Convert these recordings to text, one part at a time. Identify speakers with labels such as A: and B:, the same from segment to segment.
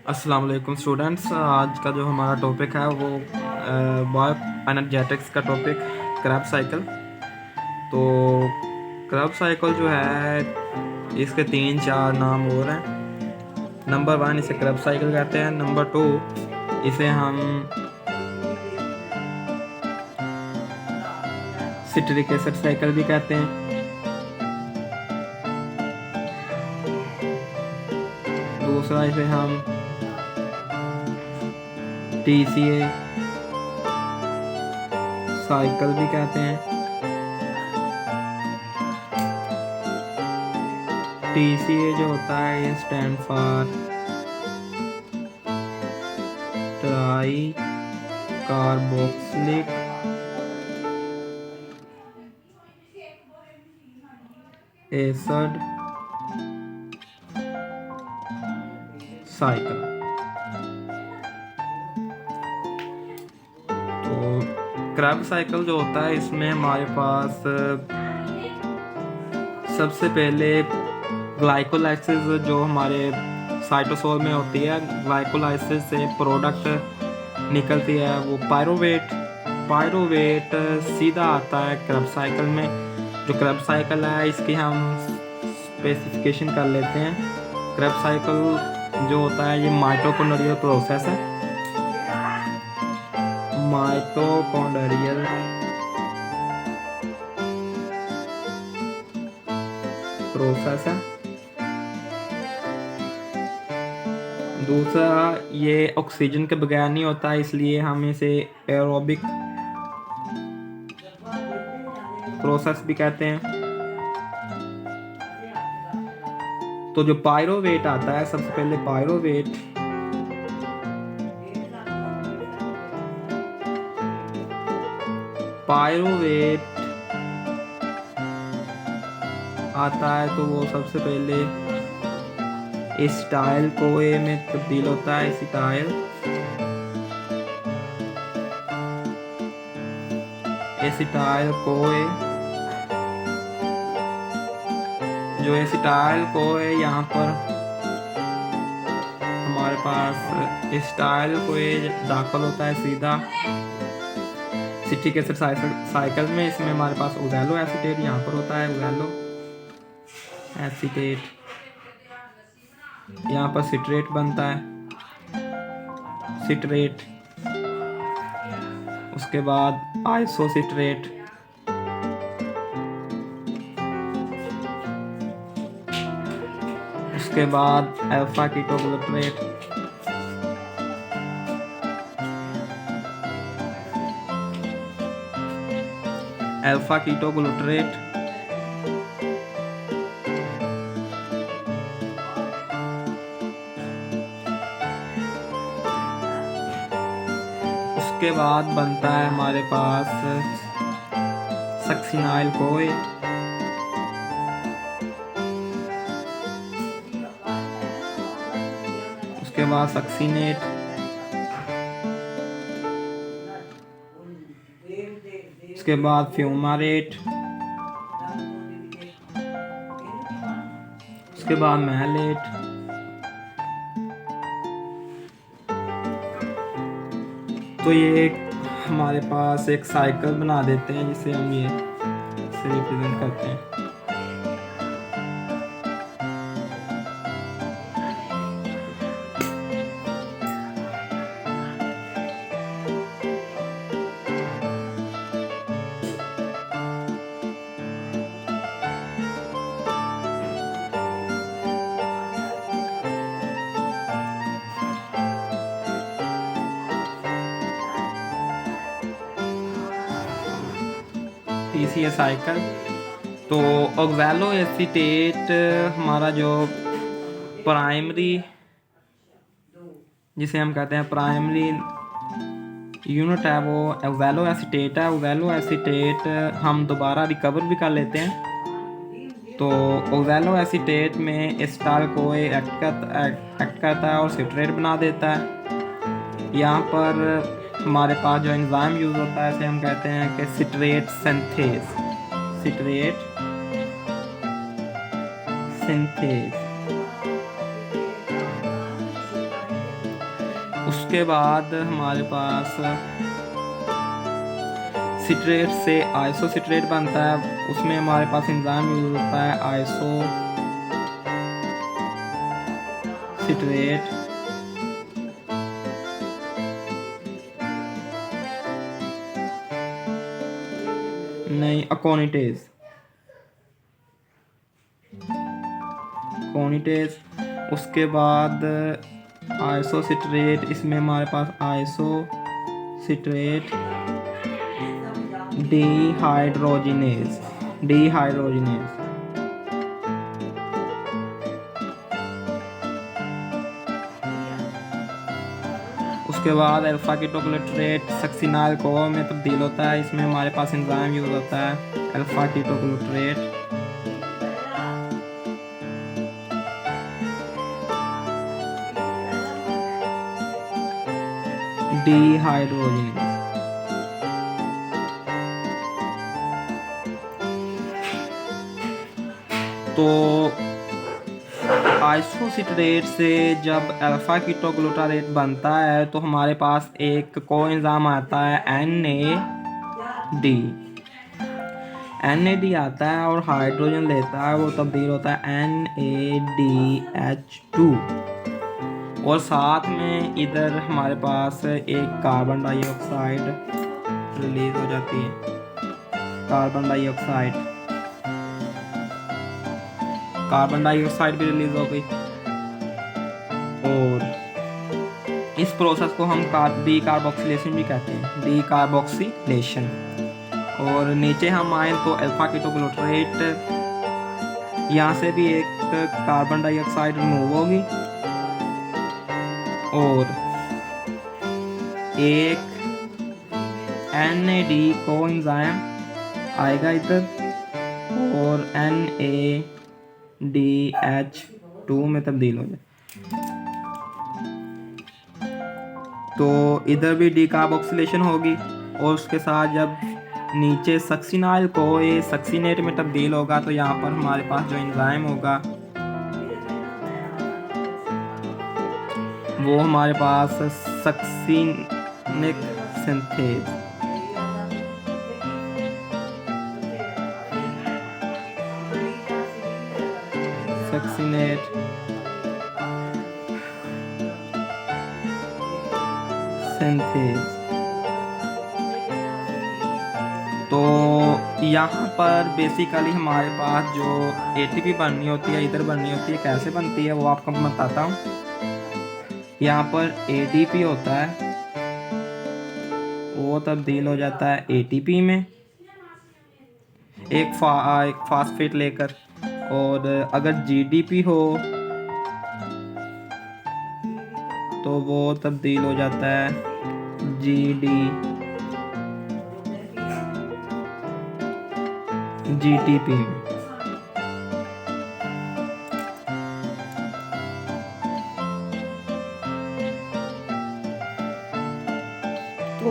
A: अस्सलाम वालेकुम स्टूडेंट्स। आज का जो हमारा टॉपिक है वो बायो एनर्जेटिक्स का टॉपिक क्रैब साइकिल। तो क्रैब साइकिल जो है इसके 3-4 नाम और हैं। नंबर 1 इसे क्रैब साइकिल कहते हैं। नंबर 2 इसे हम सिट्रिक एसिड साइकिल भी कहते हैं। दूसरा इसे हम TCA साइकिल भी कहते हैं। TCA जो होता है ये stand for try carboxylic acid cycle. तो क्रैब साइकिल जो होता है इसमें हमारे पास सबसे पहले ग्लाइकोलाइसिस जो हमारे साइटोसोल में होती है, ग्लाइकोलाइसिस से प्रोडक्ट निकलती है वो पायरोवेट सीधा आता है क्रैब साइकिल में। जो क्रैब साइकिल है इसकी हम स्पेसिफिकेशन कर लेते हैं। क्रैब साइकिल जो होता है ये माइटोकॉन्ड्रियल प्रोसेस है। माइटोकॉन्ड्रियल प्रोसेस है। दूसरा ये ऑक्सीजन के बगैर नहीं होता, इसलिए हम इसे एरोबिक प्रोसेस भी कहते हैं। तो जो पायरोवेट आता है, सबसे पहले पायरोवेट आता है तो वो सबसे पहले एसिटाइल कोए में तब्दील होता है। एसिटाइल कोए जो एसिटाइल कोए यहाँ पर हमारे पास एसिटाइल कोए दाखिल होता है सीधा सिट्रिक एसिड साइकिल में। इसमें हमारे पास ओक्सैलो एसीटेट यहाँ पर होता है, ओक्सैलो एसीटेट। यहाँ पर सिट्रेट बनता है, सिट्रेट। उसके बाद आइसोसिट्रेट, उसके बाद अल्फा कीटोग्लूटरेट, अल्फा कीटोग्लूटरेट। उसके बाद बनता है हमारे पास सक्सिनाइल कोए, उसके बाद सक्सीनेट, उसके बाद फ्यूमारेट, उसके बाद मैलेट। तो ये हमारे पास एक साइकिल बना देते हैं जिसे हम ये से रिप्रेजेंट करते हैं। TCA cycle. तो ऑक्सैलो एसीटेट हमारा जो प्राइमरी जिसे हम कहते हैं प्राइमरी यूनिट है वो ऑक्सैलो एसीटेट है। ऑक्सैलो एसीटेट हम दोबारा रिकवर भी कर लेते हैं। तो ऑक्सैलो एसीटेट में एसिटाइल कोए एक्ट करता है और सिट्रेट बना देता है। यहाँ पर हमारे पास जो एंजाइम यूज होता है इसे हम कहते हैं कि सिट्रेट सिंथेज। उसके बाद हमारे पास सिट्रेट से आइसो सिट्रेट बनता है, उसमें हमारे पास एंजाइम यूज होता है आइसो सिट्रेट। नहीं, अकोनिटेज कोनिटेज। उसके बाद आइसो सिट्रेट, इसमें हमारे पास आइसो सिट्रेट डिहाइड्रोजिनेज। उसके बाद अल्फा कीटोक्लोट्रेट सक्सिनाइल कोआ में तब्दील होता है, इसमें हमारे पास एंजाइम यूज होता है अल्फा कीटोक्लोट्रेट। डिहाइड्रोजिनेज। तो आइसोसिट्रेट से जब अल्फा कीटोग्लूटारेट बनता है तो हमारे पास एक कोएंजाइम आता है NAD आता है और हाइड्रोजन लेता है, वो तब्दील होता है NADH2। और साथ में इधर हमारे पास एक कार्बन डाइऑक्साइड रिलीज हो जाती है, कार्बन डाइऑक्साइड भी रिलीज हो गई। और इस प्रोसेस को हम डीकार्बोक्सिलेशन भी कहते हैं, डीकार्बोक्सिलेशन। और नीचे हम आए तो अल्फा कीटोग्लूटारेट, यहाँ से भी एक कार्बन डाइऑक्साइड रिमूव होगी और एक NAD कोएंजाइम आएगा इधर और NADH2 में तब्दील हो जाए। तो इधर भी डीकार्बोक्सिलेशन होगी और उसके साथ जब नीचे सक्सिनाइल को ये सक्सिनेट में तब्दील होगा तो यहाँ पर हमारे पास जो एंजाइम होगा वो हमारे पास सक्सिनिक सिंथेज, सक्सिनेट सिंथेज। तो यहाँ पर बेसिकली हमारे पास जो ATP बननी होती है, इधर बननी होती है, कैसे बनती है वो आपको मैं बताता हूँ। यहाँ पर ADP होता है, वो तब्दील हो जाता है ATP में एक फास्फेट लेकर। और अगर GDP हो तो वो तब्दील हो जाता है GTP में। तो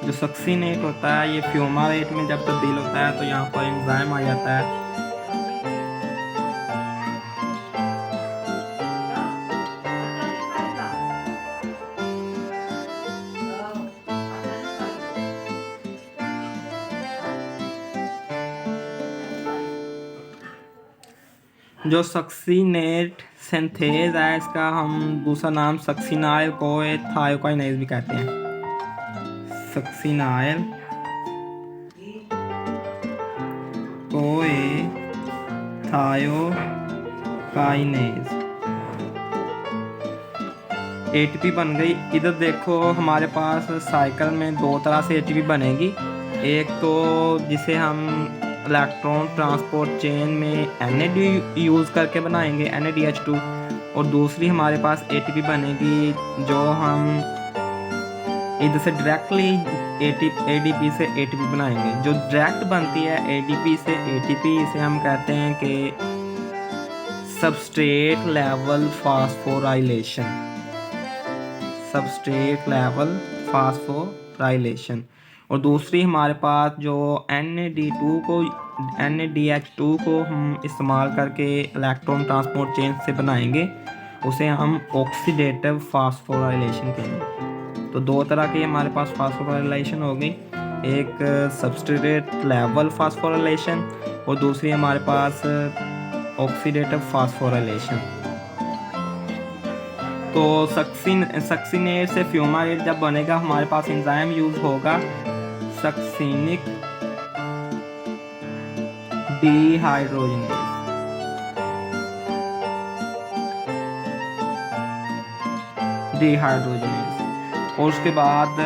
A: जो सक्सिनेट होता है ये फ्यूमारेट में जब तब्दील होता है तो यहाँ पर एंजाइम आ जाता है जो सक्सिनेट सिंथेज है, इसका हम दूसरा नाम सक्सिनाइल कोए थायोकाइनेज भी कहते हैं, सक्सिनाइल कोए थायोकाइनेज। ATP बन गई। इधर देखो हमारे पास साइकिल में दो तरह से ATP बनेगी, एक तो जिसे हम इलेक्ट्रॉन ट्रांसपोर्ट चेन में NAD यूज़ करके बनाएंगे NADH2, और दूसरी हमारे पास ATP बनेगी जो हम इधर से डायरेक्टली ADP से ATP बनाएंगे। जो डायरेक्ट बनती है ADP से ATP, इसे हम कहते हैं कि substrate level phosphorylation, substrate level phosphorylation. और दूसरी हमारे पास जो NAD2 को NADH2 को हम इस्तेमाल करके इलेक्ट्रॉन ट्रांसपोर्ट चेन से बनाएंगे, उसे हम ऑक्सीडेटिव फास्फोराइलेशन कहेंगे। तो दो तरह के हमारे पास फास्फोराइलेशन हो गई, एक सब्सट्रेट लेवल फास्फोराइलेशन और दूसरी हमारे पास ऑक्सीडेटिव फास्फोराइलेशन। तो सक्सिनेट से फ्यूमारेट जब बनेगा हमारे पास एंजाइम यूज होगा सक्सिनिक डिहाइड्रोजनेज। और उसके बाद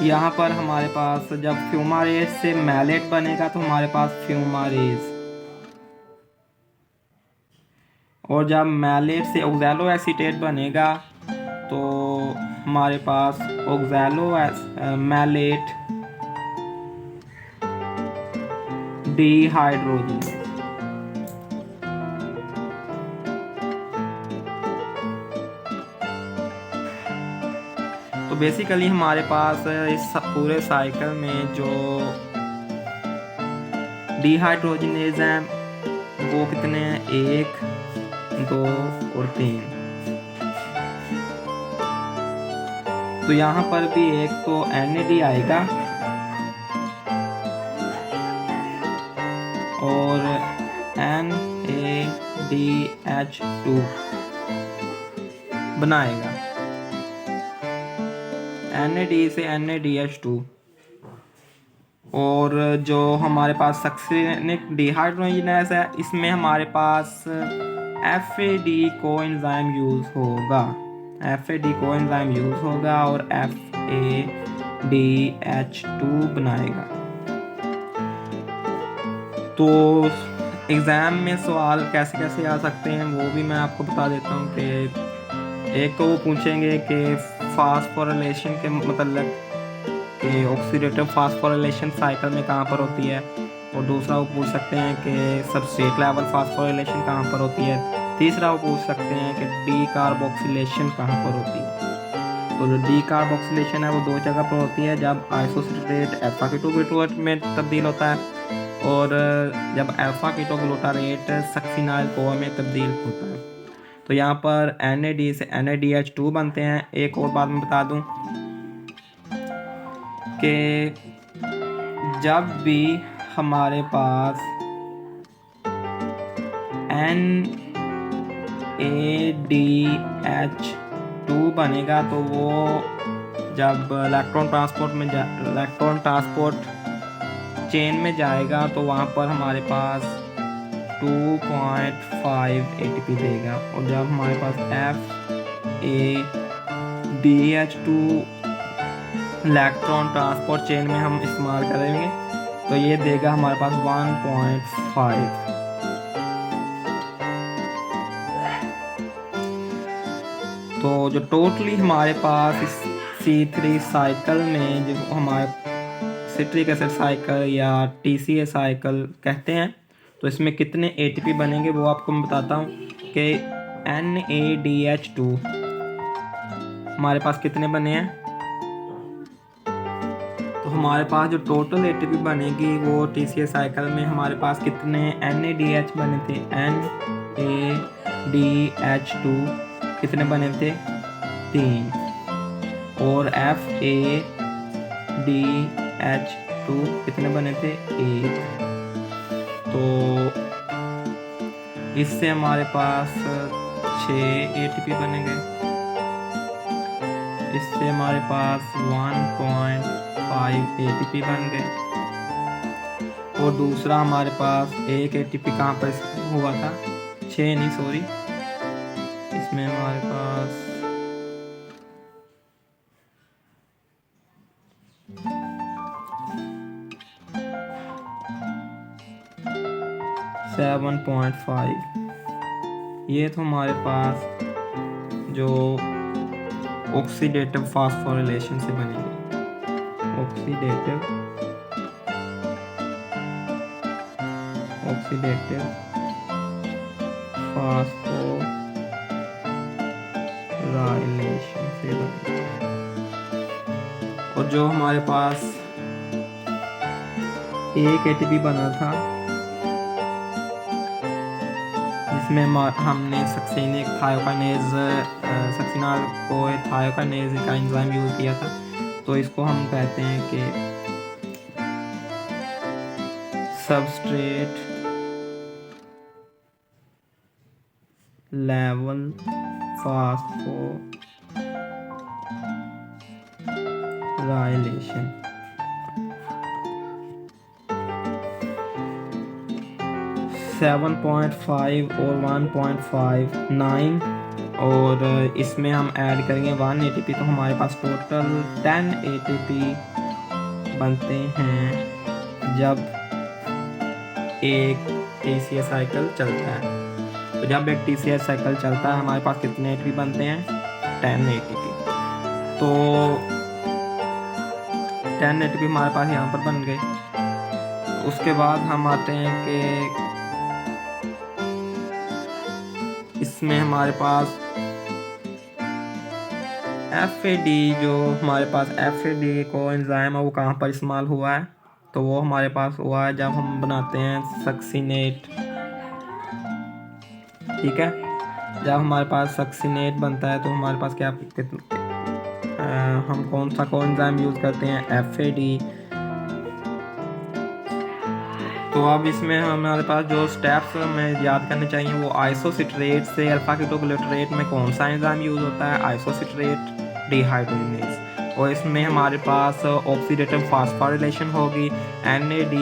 A: यहाँ पर हमारे पास जब फ्यूमारेज से मैलेट बनेगा तो हमारे पास फ्यूमारेज, और जब मैलेट से ऑक्सैलो एसीटेट बनेगा तो हमारे पास ऑक्सैलो मैलेट डिहाइड्रोजनेज। तो बेसिकली हमारे पास इस पूरे साइकिल में जो डिहाइड्रोजनेज हैं वो कितने हैं, 1, 2 और 3। तो यहाँ पर भी एक तो NAD आएगा और NADH2 बनाएगा, NAD से NADH2। और जो हमारे पास सक्सिनिक डिहाइड्रोजनेज है इसमें हमारे पास FAD कोएंजाइम यूज होगा, FAD कोएंजाइम यूज होगा और FADH2 बनाएगा। तो एग्ज़ाम में सवाल कैसे कैसे आ सकते हैं वो भी मैं आपको बता देता हूँ कि एक तो वो पूछेंगे कि फास्फोराइलेशन के मतलब कि ऑक्सीडेटिव फास्फोराइलेशन साइकिल में कहाँ पर होती है, और दूसरा वो पूछ सकते हैं कि सबस्ट्रेट लेवल फास्फोराइलेशन कहाँ पर होती है, तीसरा वो पूछ सकते हैं कि डीकार्बोक्सिलेशन कहाँ पर होती है। तो जो डीकार्बोक्सिलेशन है वो दो जगह पर होती है, जब आइसोसिट्रेट अल्फा कीटोग्लूटारेट में तब्दील होता है और जब अल्फा कीटोग्लूटारेट सक्सिनाइल कोआ में तब्दील होता है। तो यहाँ पर NAD से NADH2 बनते हैं। एक और बात मैं बता दूं कि जब भी हमारे पास NADH2 बनेगा तो वो जब इलेक्ट्रॉन ट्रांसपोर्ट चेन में जाएगा तो वहाँ पर हमारे पास 2.5 ATP देगा, और जब हमारे पास FADH2 इलेक्ट्रॉन ट्रांसपोर्ट चेन में हम इस्तेमाल करेंगे तो ये देगा हमारे पास 1.5। तो जो टोटली हमारे पास इस C3 साइकिल में जो हमारे सिट्रिक एसिड साइकिल या TCA साइकिल कहते हैं, तो इसमें कितने ATP बनेंगे वो आपको मैं बताता हूँ कि NADH2 हमारे पास कितने बने हैं। तो हमारे पास जो टोटल ATP बनेगी वो TCA साइकिल में हमारे पास कितने NADH बने थे, NADH2 कितने बने थे, 3, और FADH2 कितने बने थे, 1। तो इससे हमारे पास 6 ATP बनेंगे, इससे हमारे पास 1.5 ATP बन गए, और दूसरा हमारे पास एक ATP कहाँ पर हुआ था, 6 नहीं सॉरी, इसमें हमारे पास 7.5। ये तो हमारे पास जो ऑक्सीडेटिव फास्फोराइलेशन से बनेगी, ऑक्सीडेटिव फास्फोराइलेशन से बनेगी। और जो हमारे पास एक एटीपी बना था जिसमें हमने सक्सेनिक थायोकाइनेज सक्सिनाल को थायोकाइनेज का एंजाइम यूज़ किया था। तो इसको हम कहते हैं कि सबस्ट्रेट लेवल फास्फोराइलेशन। सेवन 7.5 और 1.59 और इसमें हम ऐड करेंगे 1 ATP, तो हमारे पास टोटल 10 ATP बनते हैं जब एक TCA साइकिल चलता है। तो जब एक TCA साइकिल चलता है हमारे पास कितने ATP बनते हैं? 10 ATP। तो 10 ATP हमारे पास यहाँ पर बन गए। उसके बाद हम आते हैं कि इसमें हमारे पास FAD, जो हमारे पास FAD को एंजाइम है वो कहाँ पर इस्तेमाल हुआ है? तो वो हमारे पास हुआ है जब हम बनाते हैं सक्सिनेट। ठीक है, जब हमारे पास सक्सिनेट बनता है तो हमारे पास क्या हम कौन सा कोएंजाइम यूज़ करते हैं? FAD। तो अब इसमें हमारे पास जो स्टेप्स हमें याद करने चाहिए वो आइसोसिट्रेट से अल्फा कीटोग्लूटारेट में कौन सा एंजाइम यूज़ होता है? Isocitrate dehydrogenase. और इसमें हमारे पास ऑक्सीडेटिव फास्फोराइलेशन होगी। NAD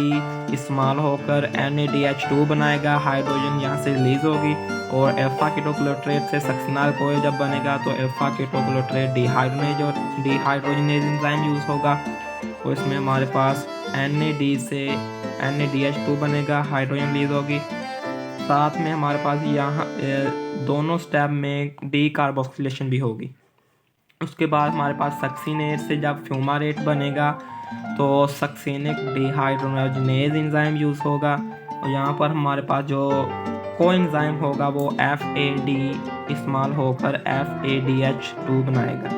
A: इस्तेमाल होकर NADH2 बनाएगा, हाइड्रोजन यहाँ से रिलीज होगी। और अल्फा कीटोग्लूटारेट से सक्सिनाल कोए जब बनेगा तो alpha ketoglutarate dehydrogenase enzyme use होगा। और इसमें हमारे पास NAD से NADH2 बनेगा, हाइड्रोजन रिलीज होगी। साथ में हमारे पास यहाँ दोनों स्टेप में डी कार्बोक्सिलेशन भी होगी। उसके बाद हमारे पास सक्सिनेट से जब फ्यूमारेट बनेगा तो सक्सेनिक डिहाइड्रोजिनेज एंजाइम यूज़ होगा। और यहाँ पर हमारे पास जो कोएंजाइम होगा वो FAD इस्तेमाल होकर FADH2 बनाएगा।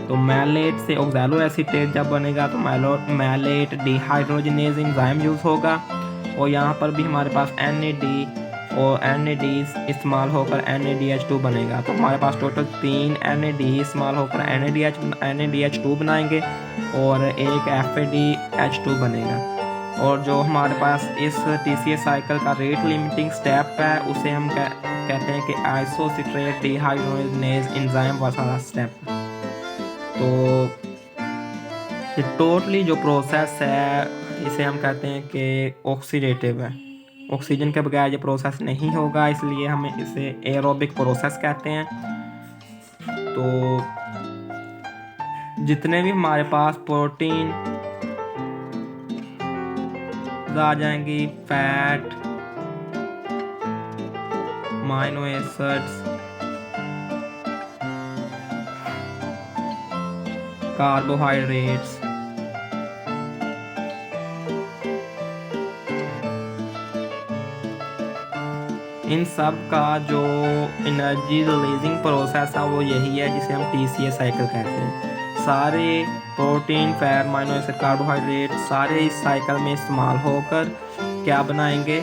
A: तो मैलेट से ऑक्सैलो एसीटेट जब बनेगा तो मैलेट डिहाइड्रोजिनेज एंजाइम यूज़ होगा। और यहाँ पर भी हमारे पास NAD और NAD इस्तेमाल होकर NADH2 बनेगा। तो हमारे पास टोटल 3 NAD इस्तेमाल होकर NADH2 बनाएंगे और एक FADH2 बनेगा। और जो हमारे पास इस TCA साइकिल का रेट लिमिटिंग स्टेप है उसे हम कहते हैं कि आइसोसिट्रेट डिहाइड्रोजिनेज एंजाइम वाला स्टेप। तो ये टोटली जो प्रोसेस है इसे हम कहते हैं कि ऑक्सीडेटिव है। ऑक्सीजन के बगैर ये प्रोसेस नहीं होगा, इसलिए हम इसे एरोबिक प्रोसेस कहते हैं। तो जितने भी हमारे पास प्रोटीन आ जाएंगी, फैट, अमीनो एसिड्स, कार्बोहाइड्रेट्स, इन सब का जो एनर्जी रिलीजिंग प्रोसेस है वो यही है जिसे हम TCA साइकिल कहते हैं। सारे protein, fat, amino acid, carbohydrate सारे इस साइकिल में इस्तेमाल होकर क्या बनाएंगे?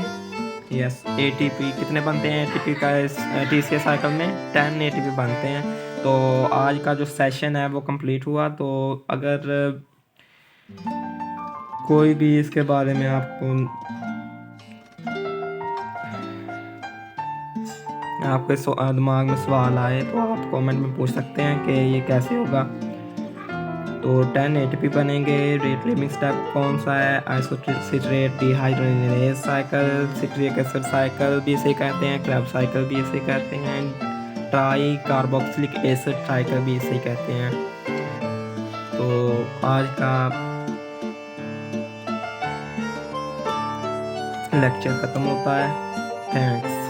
A: ATP। कितने बनते हैं ATP का इस TCA साइकिल में? 10 ATP बनते हैं। तो आज का जो सेशन है वो कंप्लीट हुआ। तो अगर कोई भी इसके बारे में आपके दिमाग में सवाल आए तो आप कमेंट में पूछ सकते हैं कि ये कैसे होगा। तो 10 ATP बनेंगे। रेट लिमिटिंग स्टेप कौन सा है? Isocitrate dehydrogenase cycle, citric acid cycle भी इसे कहते हैं, क्रेब्स साइकिल भी इसे कहते हैं, ट्राई कार्बोक्सिलिक एसिड साइकिल भी इसे कहते हैं। तो आज का लेक्चर ख़त्म होता है। थैंक्स।